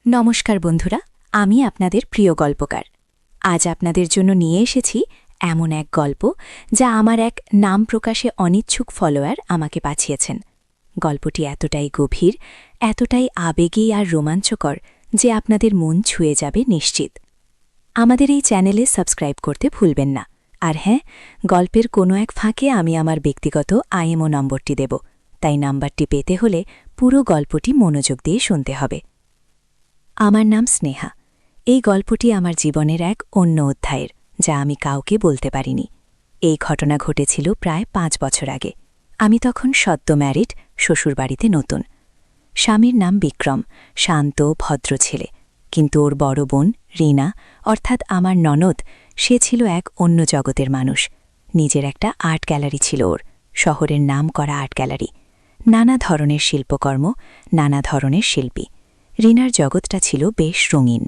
নমস্কার বন্ধুরা, আমি আপনাদের প্রিয় গল্পকার। আজ আপনাদের জন্য নিয়ে এসেছি এমন এক গল্প যা আমার এক নাম প্রকাশে অনিচ্ছুক ফলোয়ার আমাকে পাঠিয়েছেন। গল্পটি এতটাই গভীর, এতটাই আবেগী আর রোমাঞ্চকর যে আপনাদের মন ছুঁয়ে যাবে নিশ্চিত। আমাদের এই চ্যানেলে সাবস্ক্রাইব করতে ভুলবেন না। আর হ্যাঁ, গল্পের কোনো এক ফাঁকে আমি আমার ব্যক্তিগত আইএমও নম্বরটি দেব, তাই নাম্বারটি পেতে হলে পুরো গল্পটি মনোযোগ দিয়ে শুনতে হবে। আমার নাম স্নেহা। এই গল্পটি আমার জীবনের এক অন্য অধ্যায়ের, যা আমি কাউকে বলতে পারিনি। এই ঘটনা ঘটেছিল প্রায় 5 বছর আগে। আমি তখন সদ্য ম্যারিড, শ্বশুরবাড়িতে নতুন। স্বামীর নাম বিক্রম, শান্ত ভদ্র ছেলে। কিন্তু ওর বড় বোন রিনা, অর্থাৎ আমার ননদ, সে ছিল এক অন্য জগতের মানুষ। নিজের একটা আর্ট গ্যালারি ছিল ওর, শহরের নাম করা আর্ট গ্যালারি। নানা ধরনের শিল্পকর্ম, নানা ধরনের শিল্পী। রিনার জগৎটা ছিল বেশ রঙিন।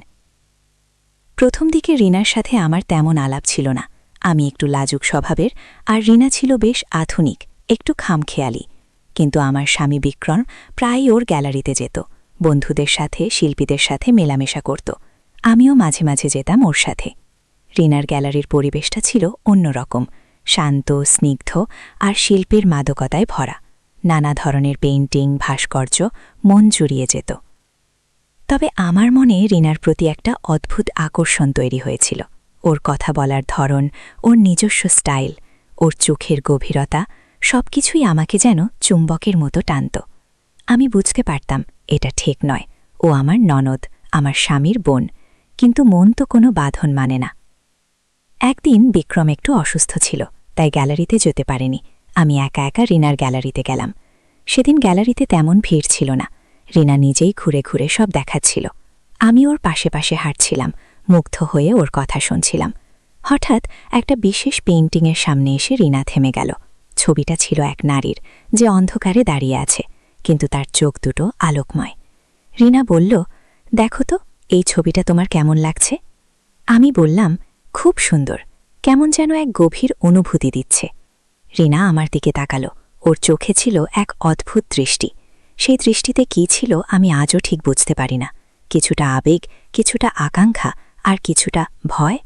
প্রথম দিকে রিনার সাথে আমার তেমন আলাপ ছিল না। আমি একটু লাজুক স্বভাবের, আর রিনা ছিল বেশ আধুনিক, একটু খামখেয়ালি। কিন্তু আমার স্বামী বিক্রম প্রায়ই ওর গ্যালারিতে যেত, বন্ধুদের সাথে, শিল্পীদের সাথে মেলামেশা করত। আমিও মাঝে মাঝে যেতাম ওর সাথে। রিনার গ্যালারির পরিবেশটা ছিল অন্যরকম, শান্ত, স্নিগ্ধ আর শিল্পের মাদকতায় ভরা। নানা ধরনের পেইন্টিং, ভাস্কর্য মন জুড়িয়ে যেত। তবে আমার মনে রিনার প্রতি একটা অদ্ভুত আকর্ষণ তৈরি হয়েছিল। ওর কথা বলার ধরন, ওর নিজস্ব স্টাইল, ওর চোখের গভীরতা, সবকিছুই আমাকে যেন চুম্বকের মতো টানত। আমি বুঝতে পারতাম এটা ঠিক নয়, ও আমার ননদ, আমার স্বামীর বোন, কিন্তু মন তো কোনো বাঁধন মানে না। একদিন বিক্রম একটু অসুস্থ ছিল, তাই গ্যালারিতে যেতে পারেনি। আমি একা একা রিনার গ্যালারিতে গেলাম। সেদিন গ্যালারিতে তেমন ভিড় ছিল না। রিনা নিজেই ঘুরে ঘুরে সব দেখাচ্ছিল। আমি ওর পাশে পাশে হাঁটছিলাম, মুগ্ধ হয়ে ওর কথা শুনছিলাম। হঠাৎ একটা বিশেষ পেইন্টিংয়ের সামনে এসে রিনা থেমে গেল। ছবিটা ছিল এক নারীর, যে অন্ধকারে দাঁড়িয়ে আছে, কিন্তু তার চোখ দুটো আলোকময়। রিনা বলল, দেখো তো, এই ছবিটা তোমার কেমন লাগছে? আমি বললাম, খুব সুন্দর, কেমন যেন এক গভীর অনুভূতি দিচ্ছে। রিনা আমার দিকে তাকালো। ওর চোখে ছিল এক অদ্ভুত দৃষ্টি। সেই দৃষ্টিতে কি ছিল আমি আজও ঠিক বুঝতে পারি না। কিছুটা আবেগ, কিছুটা আকাঙ্ক্ষা, আর কিছুটা ভয়।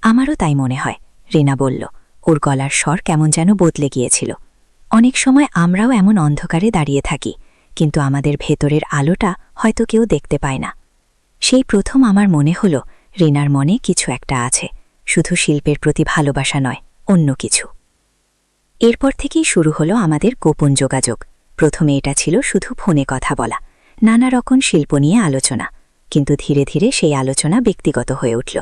আমারও তাই মনে হয়, রিনা বলল। ওর গলার স্বর কেমন যেন বদলে গিয়েছিল। অনেক সময় আমরাও এমন অন্ধকারে দাঁড়িয়ে থাকি, কিন্তু আমাদের ভেতরের আলোটা হয়তো কেউ দেখতে পায় না। সেই প্রথম আমার মনে হল, রিনার মনে কিছু একটা আছে, শুধু শিল্পের প্রতি ভালোবাসা নয়, অন্য কিছু। এরপর থেকেই শুরু হলো আমাদের গোপন যোগাযোগ। প্রথমে এটা ছিল শুধু ফোনে কথা বলা, নানা রকম শিল্প নিয়ে আলোচনা। কিন্তু ধীরে ধীরে সেই আলোচনা ব্যক্তিগত হয়ে উঠল।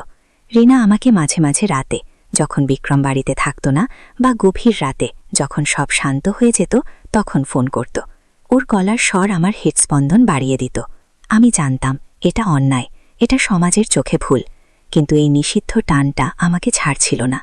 রিনা আমাকে মাঝে মাঝে রাতে, যখন বিক্রম বাড়িতে থাকত না, বা গভীর রাতে যখন সব শান্ত হয়ে যেত, তখন ফোন করত। ওর গলার স্বর আমার হৃৎস্পন্দন বাড়িয়ে দিত। আমি জানতাম এটা অন্যায়, এটা সমাজের চোখে ভুল, কিন্তু এই নিষিদ্ধ টানটা আমাকে ছাড়ছিল না।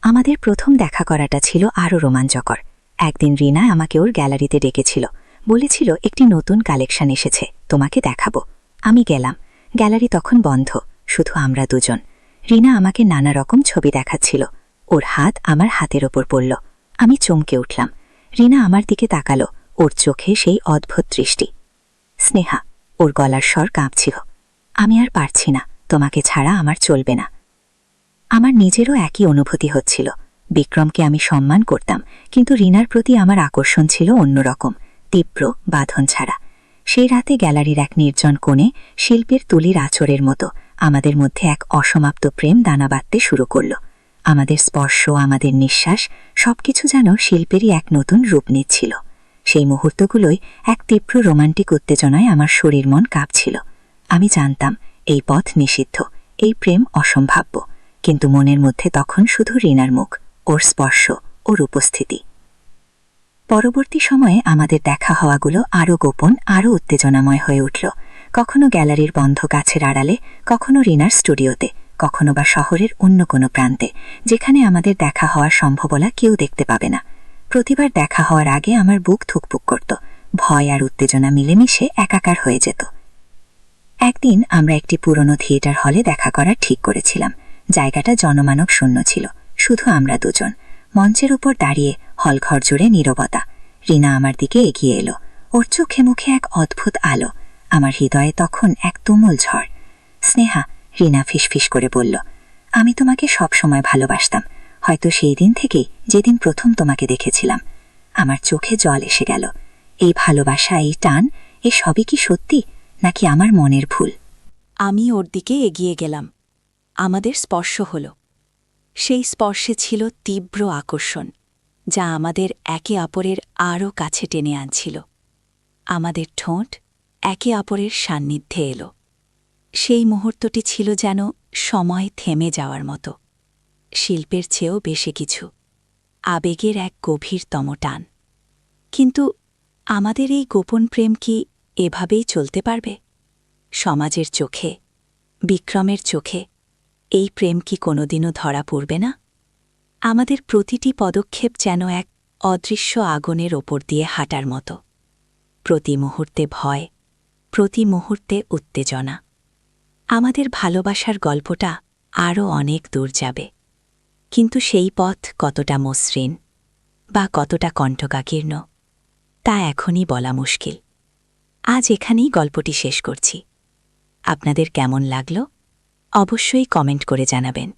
আমাদের প্রথম দেখা করাটা ছিল আরও রোমাঞ্চকর। একদিন রিনা আমাকে ওর গ্যালারিতে ডেকেছিল, বলেছিল একটি নতুন কালেকশন এসেছে, তোমাকে দেখাবো। আমি গেলাম। গ্যালারি তখন বন্ধ, শুধু আমরা দুজন। রিনা আমাকে নানা রকম ছবি দেখাচ্ছিল। ওর হাত আমার হাতের ওপর পড়ল। আমি চমকে উঠলাম। রিনা আমার দিকে তাকালো, ওর চোখে সেই অদ্ভুত দৃষ্টি। স্নেহা, ওর গলার স্বর কাঁপছিল। আমি আর পারছি না, তোমাকে ছাড়া আমার চলবে না। আমার নিজেরও একই অনুভূতি হচ্ছিল। বিক্রমকে আমি সম্মান করতাম, কিন্তু রিনার প্রতি আমার আকর্ষণ ছিল অন্যরকম, তীব্র, বাঁধন ছাড়া। সেই রাতে গ্যালারির এক নির্জন কোণে, শিল্পের তুলির আঁচড়ের মতো আমাদের মধ্যে এক অসমাপ্ত প্রেম দানা বাঁধতে শুরু করল। আমাদের স্পর্শ, আমাদের নিঃশ্বাস, সবকিছু যেন শিল্পেরই এক নতুন রূপ নিচ্ছিল। সেই মুহূর্তগুলোই এক তীব্র রোমান্টিক উত্তেজনায় আমার শরীর মন কাঁপছিল। আমি জানতাম এই পথ নিষিদ্ধ, এই প্রেম অসম্ভাব্য, কিন্তু মনের মধ্যে তখন শুধু রিনার মুখ, ওর স্পর্শ, ওর উপস্থিতি। পরবর্তী সময়ে আমাদের দেখা হওয়াগুলো আরও গোপন, আরও উত্তেজনাময় হয়ে উঠল। কখনো গ্যালারির বন্ধ গাছের আড়ালে, কখনো রিনার স্টুডিওতে, কখনো বা শহরের অন্য কোনো প্রান্তে, যেখানে আমাদের দেখা হওয়ার সম্ভাবনা কেউ দেখতে পাবে না। প্রতিবার দেখা হওয়ার আগে আমার বুক থুকপুক করত, ভয় আর উত্তেজনা মিলেমিশে একাকার হয়ে যেত। একদিন আমরা একটি পুরনো থিয়েটার হলে দেখা করার ঠিক করেছিলাম। জায়গাটা জনমানব শূন্য ছিল, শুধু আমরা দুজন। মঞ্চের উপর দাঁড়িয়ে হলঘর জুড়ে নীরবতা। রিনা আমার দিকে এগিয়ে এলো। ওর চোখে মুখে এক অদ্ভুত আলো। আমার হৃদয়ে তখন এক তুমুল ঝড়। স্নেহা, রিনা ফিসফিস করে বলল, আমি তোমাকে সব সময় ভালোবাসতাম, হয়তো সেই দিন থেকেই যেদিন প্রথম তোমাকে দেখেছিলাম। আমার চোখে জল এসে গেল। এই ভালোবাসা, এই টান, এ সবই কি সত্যি নাকি আমার মনের ভুল? আমি ওর দিকে এগিয়ে গেলাম। আমাদের স্পর্শ হল। সেই স্পর্শে ছিল তীব্র আকর্ষণ, যা আমাদের একে অপরের আরও কাছে টেনে আনছিল। আমাদের ঠোঁট একে অপরের সান্নিধ্যে এলো। সেই মুহূর্তটি ছিল যেন সময় থেমে যাওয়ার মতো। শিল্পের চেয়েও বেশি কিছু, আবেগের এক গভীরতম টান। কিন্তু আমাদের এই গোপন প্রেম কি এভাবেই চলতে পারবে? সমাজের চোখে, বিক্রমের চোখে এই প্রেম কি কোনোদিনও ধরা পড়বে না? আমাদের প্রতিটি পদক্ষেপ যেন এক অদৃশ্য আগুনের ওপর দিয়ে হাঁটার মতো। প্রতি মুহূর্তে ভয়, প্রতি মুহূর্তে উত্তেজনা। আমাদের ভালোবাসার গল্পটা আরও অনেক দূর যাবে, কিন্তু সেই পথ কতটা মসৃণ বা কতটা কণ্ঠকাকীর্ণ তা এখনই বলা মুশকিল। আজ এখানেই গল্পটি শেষ করছি। আপনাদের কেমন লাগলো অবশ্যই কমেন্ট করে জানাবেন।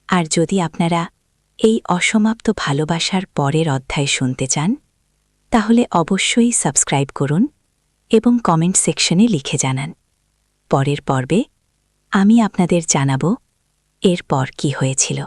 আর যদি আপনারা এই অসমাপ্ত ভালোবাসার পরের অধ্যায় শুনতে চান, তাহলে অবশ্যই সাবস্ক্রাইব করুন এবং কমেন্ট সেকশনে লিখে জানান। পরের পর্বে আমি আপনাদের জানাব এরপর কি হয়েছিল।